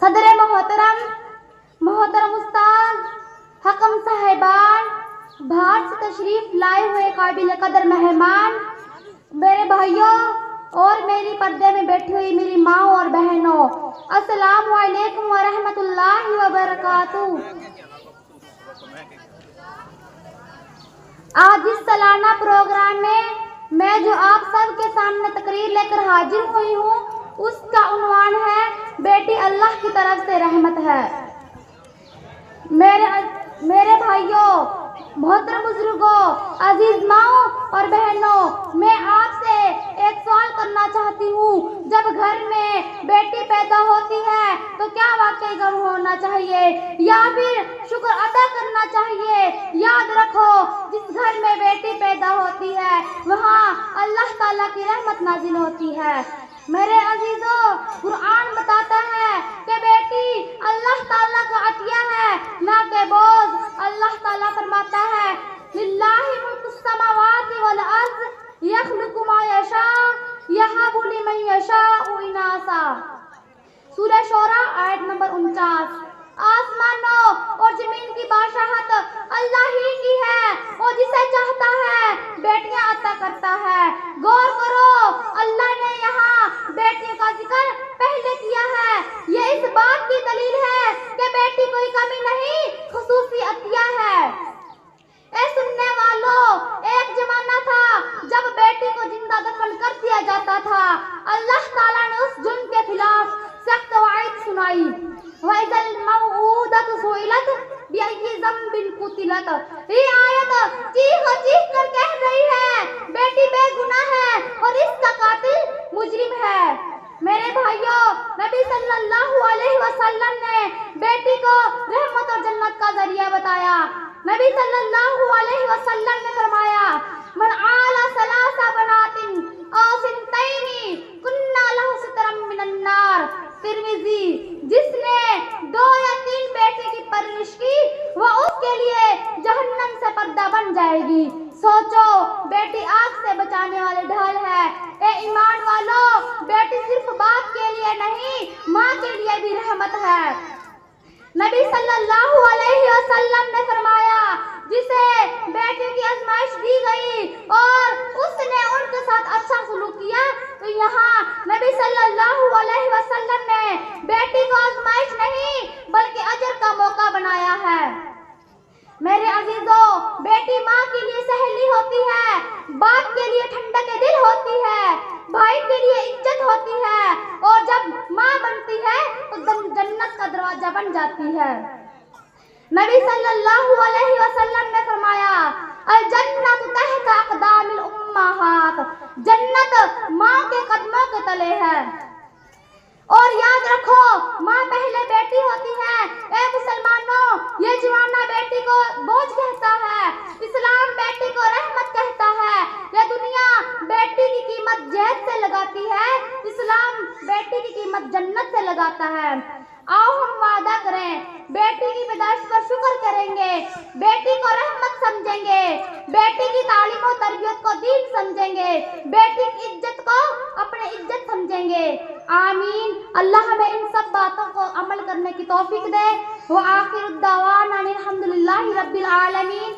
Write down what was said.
صدر محترم محترم استاد حکم صاحبان، باہر سے تشریف لائے ہوئے قابل قدر مہمان، میرے بھائیوں اور میری پردے میں بیٹھی ہوئی میری ماں اور بہنوں، السلام علیکم ورحمۃ اللہ وبرکاتہ۔ آج اس سالانہ پروگرام میں جو آپ سب کے سامنے تقریر لے کر حاضر ہوئی ہوں، اس کا عنوان ہے بیٹی اللہ کی طرف سے رحمت ہے۔ میرے بھائیوں، محترم بزرگوں، عزیز ماؤں اور بہنوں، میں آپ سے ایک سوال کرنا چاہتی ہوں۔ جب گھر میں بیٹی پیدا ہوتی ہے تو کیا واقعی غم ہونا چاہیے یا پھر شکر ادا کرنا چاہیے؟ یاد رکھو، جس گھر میں بیٹی پیدا ہوتی ہے وہاں اللہ تعالیٰ کی رحمت نازل ہوتی ہے۔ میرے عزیزوں، قرآن بتاتا ہے کہ بیٹی اللہ تعالیٰ کا عطیہ ہے، نہ کہ بوجھ۔ اللہ تعالیٰ فرماتا ہے للہ ملک السماوات والارض یخلق ما یشاء یہب لمن یشاء اناثا، سورہ شعراء آیت نمبر 49۔ آسمانوں اور زمین کی بادشاہت اللہ ہی کی ہے، اور جسے چاہتا ہے بیٹیاں عطا کرتا ہے۔ غور کرو، اللہ نے یہاں بیٹیوں کا ذکر پہلے کیا ہے۔ یہ اس بات کی دلیل ہے کہ بیٹی کوئی کمی نہیں، خصوصی عطیہ ہے۔ اے سننے والوں، ایک زمانہ تھا جب بیٹی کو زندہ دفن کر دیا جاتا تھا۔ اللہ تعالیٰ نے اس جرم کے خلاف سخت وعید سنائی۔ وَإِذَا الْمَوْءُودَةُ سُئِلَتْ بِأَيِّ ذَنبٍ قُتِلَتْ، یہ آیت چیخ چیخ کر کہہ رہی ہے بیٹی بے گناہ ہے اور اس کا قاتل مجرم ہے۔ میرے بھائیوں، نبی صلی اللہ علیہ وسلم نے بیٹی کو رحمت اور جنت کا ذریعہ بتایا۔ نبی صلی اللہ علیہ وسلم نے فرمایا من آل ثلاث بنات او سنتین کنا لہ سترا من النار، ترمذی۔ جس نے 2 یا 3 بیٹے کی پرورش کی وہ اس کے لیے جہنم سے پردہ بن جائے گی۔ سوچو، بیٹی آگ سے بچانے والے ڈھال ہے۔ اے ایمان والو، بیٹی صرف باپ کے لیے نہیں، ماں کے لیے بھی رحمت ہے۔ نبی صلی اللہ علیہ وسلم نے فرمایا جسے بیٹی کی آزمائش دی گئی اور اس نے ان کے ساتھ اچھا سلوک کیا تو یہاں نبی صلی اللہ علیہ وسلم نے بیٹی کو آزمائش نہیں بلکہ اجر کا موقع بنایا ہے۔ میرے عزیزوں، بیٹی ماں کے لیے سہیلی ہوتی ہے، باپ کے لیے ٹھنڈک دل ہوتی ہے، بھائی کے لیے عزت ہوتی ہے، اور جب ماں بنتی ہے تو جنت کا دروازہ بن جاتی ہے۔ نبی صلی اللہ علیہ وسلم نے فرمایا الجنت تحت اقدام الامہات، جنت ماں کے قدموں کے تلے ہے۔ اور یاد رکھو، ماں پہلے بیٹی ہوتی ہے۔ اے مسلمانوں، یہ زمانہ بیٹی کو بوجھ کہتا ہے، اسلام بیٹی کو رحمت کہتا ہے۔ یہ دنیا بیٹی کی قیمت جہیز سے لگاتی ہے، اسلام بیٹی کی قیمت جنت سے لگاتا ہے۔ آؤ ہم وعدہ کریں، بیٹی کی پیدائش پر شکر کریں گے، بیٹی کو رحمت سمجھیں گے، بیٹی کی تعلیم و تربیت کو دین سمجھیں گے، بیٹی کی عزت کو اپنے عزت سمجھیں گے۔ آمین۔ اللہ ہمیں ان سب باتوں کو عمل کرنے کی توفیق دے۔ وآخر الدعوانا الحمدللہ رب العالمین۔